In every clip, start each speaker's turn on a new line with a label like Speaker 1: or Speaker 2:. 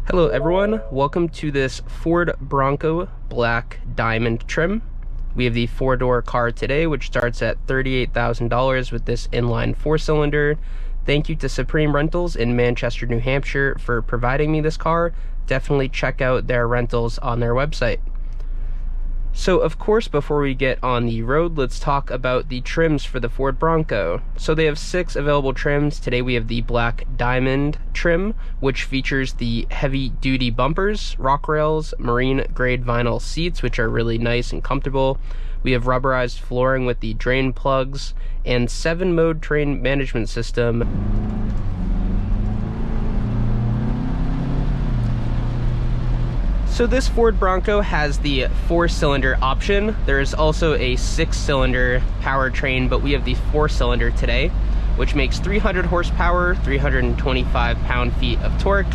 Speaker 1: Hello everyone, welcome to this Ford Bronco Black Diamond trim. We have the 4-door car today, which starts at $38,000 with this inline 4-cylinder. Thank you to Supreme Rentals in Manchester, New Hampshire for providing me this car. Definitely check out their rentals on their website. So of course, before we get on the road, let's talk about the trims for the Ford Bronco. So they have 6 available trims. Today we have the Black Diamond trim, which features the heavy duty bumpers, rock rails, marine grade vinyl seats, which are really nice and comfortable. We have rubberized flooring with the drain plugs and 7-mode train management system. So this Ford Bronco has the 4-cylinder option. There is also a 6-cylinder powertrain, but we have the 4-cylinder today, which makes 300 horsepower, 325 pound-feet of torque.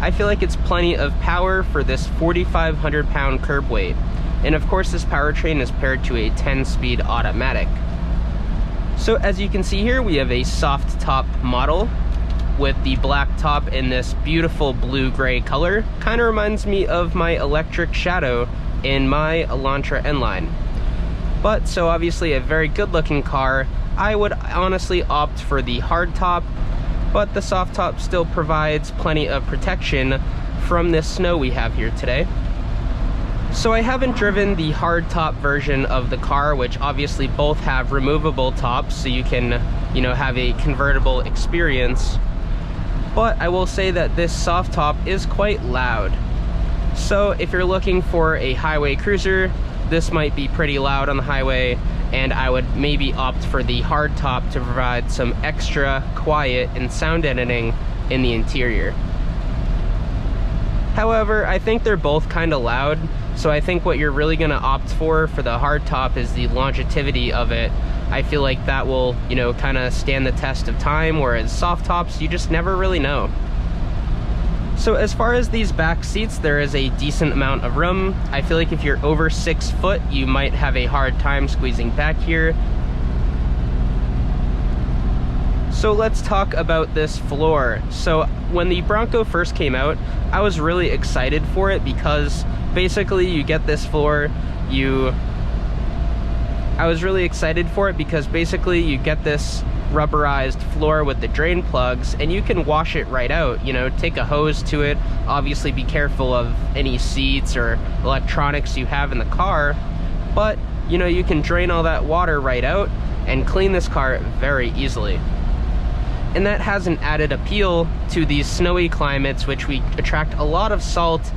Speaker 1: I feel like it's plenty of power for this 4,500 pound curb weight. And of course, this powertrain is paired to a 10-speed automatic. So as you can see here, we have a soft top model with the black top in this beautiful blue-gray color. Kind of reminds me of my electric Shadow in my Elantra N-Line. But, so obviously a very good-looking car. I would honestly opt for the hard top, but the soft top still provides plenty of protection from this snow we have here today. So I haven't driven the hard top version of the car, which obviously both have removable tops, so you can, have a convertible experience. But I will say that this soft top is quite loud. So if you're looking for a highway cruiser, this might be pretty loud on the highway, and I would maybe opt for the hard top to provide some extra quiet and sound editing in the interior. However, I think they're both kind of loud, so I think what you're really going to opt for the hard top is the longevity of it. I feel like that will, kind of stand the test of time, whereas soft tops, you just never really know. So as far as these back seats, there is a decent amount of room. I feel like if you're over 6 foot, you might have a hard time squeezing back here. So let's talk about this floor. So when the Bronco first came out, I was really excited for it because basically you get this floor, I was really excited for it because basically you get this rubberized floor with the drain plugs and you can wash it right out, take a hose to it. Obviously be careful of any seats or electronics you have in the car, but you can drain all that water right out and clean this car very easily. And that has an added appeal to these snowy climates, which we attract a lot of salt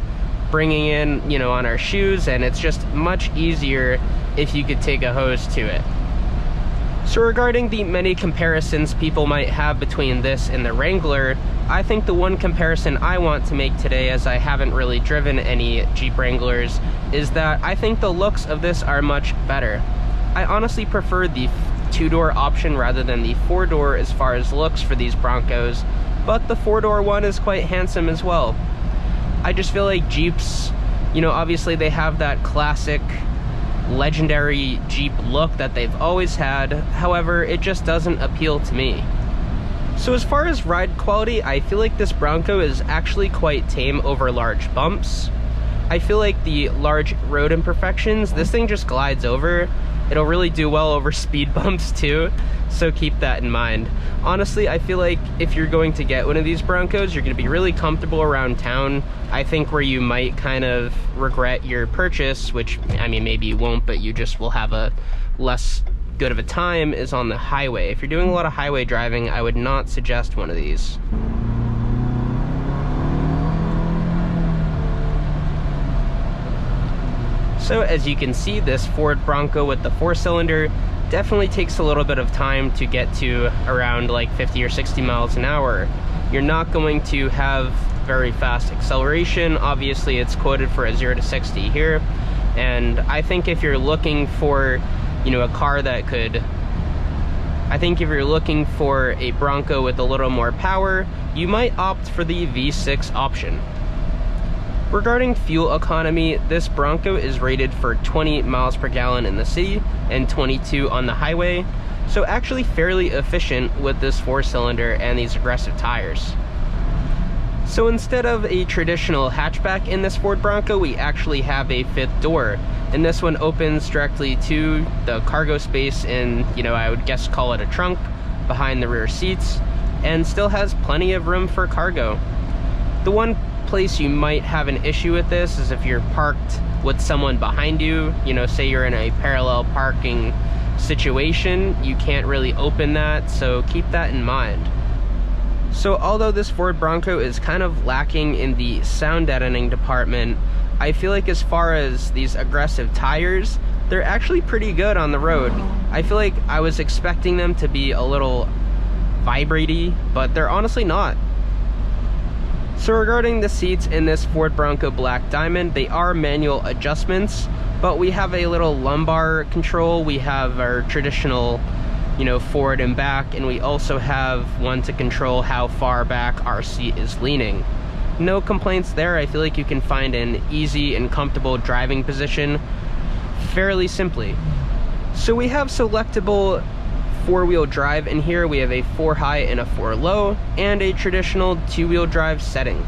Speaker 1: bringing in, on our shoes, and it's just much easier if you could take a hose to it. So regarding the many comparisons people might have between this and the Wrangler, I think the one comparison I want to make today, as I haven't really driven any Jeep Wranglers, is that I think the looks of this are much better. I honestly prefer the 2-door option rather than the 4-door as far as looks for these Broncos, but the 4-door one is quite handsome as well. I just feel like Jeeps, obviously they have that classic legendary Jeep look that they've always had. However, it just doesn't appeal to me. So as far as ride quality, I feel like this Bronco is actually quite tame over large bumps. I feel like the large road imperfections, this thing just glides over. It'll really do well over speed bumps too, so keep that in mind. Honestly, I feel like if you're going to get one of these Broncos, you're going to be really comfortable around town. I think where you might kind of regret your purchase, which, I mean, maybe you won't, but you just will have a less good of a time, is on the highway. If you're doing a lot of highway driving, I would not suggest one of these. So as you can see, this Ford Bronco with the 4-cylinder definitely takes a little bit of time to get to around like 50 or 60 miles an hour. You're not going to have very fast acceleration. Obviously, it's quoted for a 0 to 60 here. And I think if you're looking for, a car that could... I think if you're looking for a Bronco with a little more power, you might opt for the V6 option. Regarding fuel economy, this Bronco is rated for 20 miles per gallon in the city and 22 on the highway. So actually fairly efficient with this 4-cylinder and these aggressive tires. So instead of a traditional hatchback in this Ford Bronco, we actually have a 5th door. And this one opens directly to the cargo space in, I would guess call it a trunk behind the rear seats, and still has plenty of room for cargo. The one place you might have an issue with this is if you're parked with someone behind you, say you're in a parallel parking situation, you can't really open that, so keep that in mind. So although this Ford Bronco is kind of lacking in the sound deadening department, I feel like as far as these aggressive tires, they're actually pretty good on the road. I feel like I was expecting them to be a little vibraty, but they're honestly not. So regarding the seats in this Ford Bronco Black Diamond, they are manual adjustments, but we have a little lumbar control. We have our traditional forward and back, and we also have one to control how far back our seat is leaning. No complaints there. I feel like you can find an easy and comfortable driving position fairly simply. So we have selectable 4-wheel drive in here. We have a 4 high and a 4 low, and a traditional 2-wheel drive setting.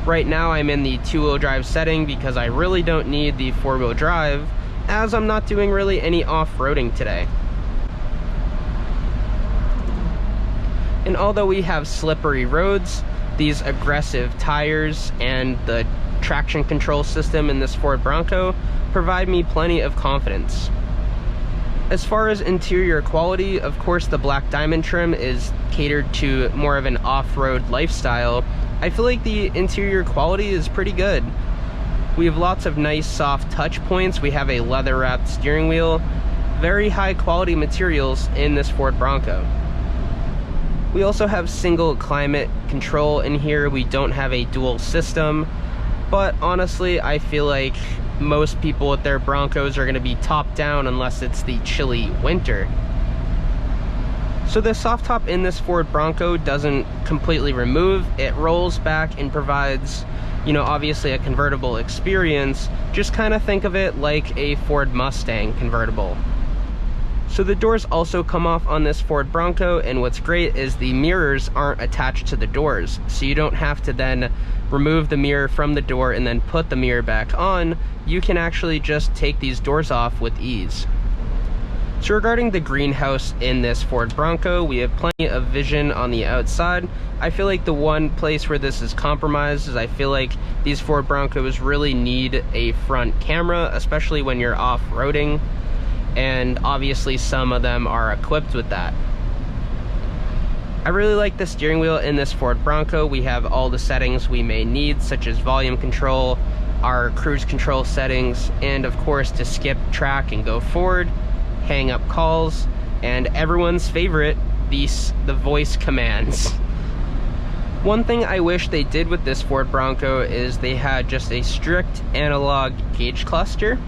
Speaker 1: Right now I'm in the 2-wheel drive setting because I really don't need the 4-wheel drive, as I'm not doing really any off-roading today. And although we have slippery roads, these aggressive tires and the traction control system in this Ford Bronco provide me plenty of confidence. As far as interior quality, of course the Black Diamond trim is catered to more of an off-road lifestyle. I feel like the interior quality is pretty good. We have lots of nice soft touch points. We have a leather-wrapped steering wheel. Very high quality materials in this Ford Bronco. We also have single climate control in here. We don't have a dual system, but honestly, I feel like most people with their Broncos are going to be top down unless it's the chilly winter. So the soft top in this Ford Bronco doesn't completely remove. It rolls back and provides, obviously a convertible experience. Just kind of think of it like a Ford Mustang convertible. So the doors also come off on this Ford Bronco, and what's great is the mirrors aren't attached to the doors, so you don't have to then remove the mirror from the door and then put the mirror back on. You can actually just take these doors off with ease. So regarding the greenhouse in this Ford Bronco, we have plenty of vision on the outside. I feel like the one place where this is compromised is I feel like these Ford Broncos really need a front camera, especially when you're off-roading. And obviously some of them are equipped with that. I really like the steering wheel in this Ford Bronco. We have all the settings we may need, such as volume control, our cruise control settings, and of course to skip track and go forward, hang up calls, and everyone's favorite, the voice commands. One thing I wish they did with this Ford Bronco is they had just a strict analog gauge cluster.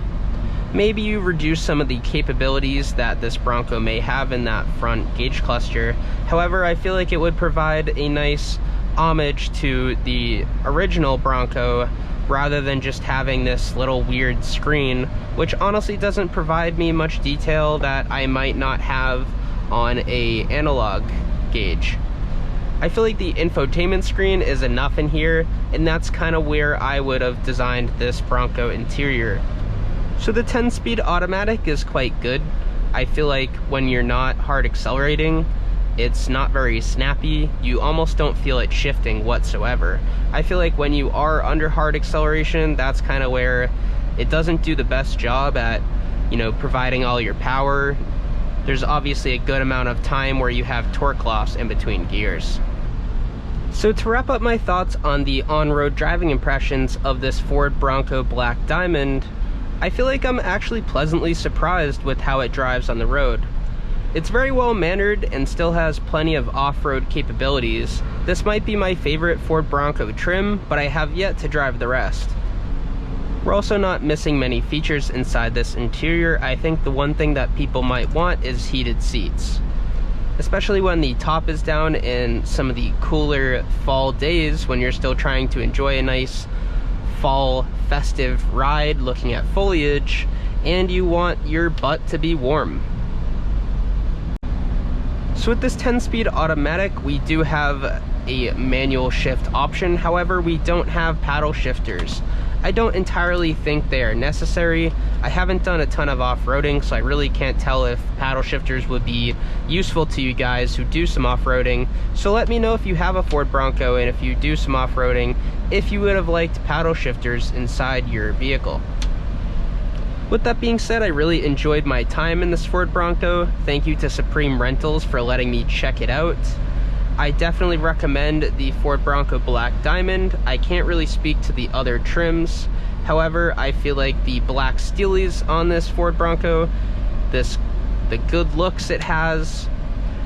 Speaker 1: Maybe you reduce some of the capabilities that this Bronco may have in that front gauge cluster. However, I feel like it would provide a nice homage to the original Bronco rather than just having this little weird screen, which honestly doesn't provide me much detail that I might not have on a analog gauge. I feel like the infotainment screen is enough in here, and that's kind of where I would have designed this Bronco interior. So the 10-speed automatic is quite good. I feel like when you're not hard accelerating, it's not very snappy. You almost don't feel it shifting whatsoever. I feel like when you are under hard acceleration, that's kind of where it doesn't do the best job at, providing all your power. There's obviously a good amount of time where you have torque loss in between gears. So to wrap up my thoughts on the on-road driving impressions of this Ford Bronco Black Diamond, I feel like I'm actually pleasantly surprised with how it drives on the road. It's very well mannered and still has plenty of off-road capabilities. This might be my favorite Ford Bronco trim, but I have yet to drive the rest. We're also not missing many features inside this interior. I think the one thing that people might want is heated seats, especially when the top is down in some of the cooler fall days when you're still trying to enjoy a nice fall festive ride looking at foliage and you want your butt to be warm. So with this 10-speed automatic, we do have a manual shift option. However, we don't have paddle shifters. I don't entirely think they are necessary. I haven't done a ton of off-roading, so I really can't tell if paddle shifters would be useful to you guys who do some off-roading. So let me know if you have a Ford Bronco and if you do some off-roading, if you would have liked paddle shifters inside your vehicle. With that being said, I really enjoyed my time in this Ford Bronco. Thank you to Supreme Rentals for letting me check it out. I definitely recommend the Ford Bronco Black Diamond. I can't really speak to the other trims. However, I feel like the black steelies on this Ford Bronco, the good looks it has,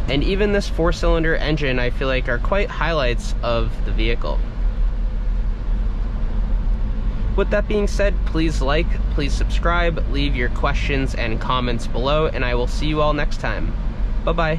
Speaker 1: and even this 4-cylinder engine, I feel like are quite highlights of the vehicle. With that being said, please like, please subscribe, leave your questions and comments below, and I will see you all next time. Bye-bye.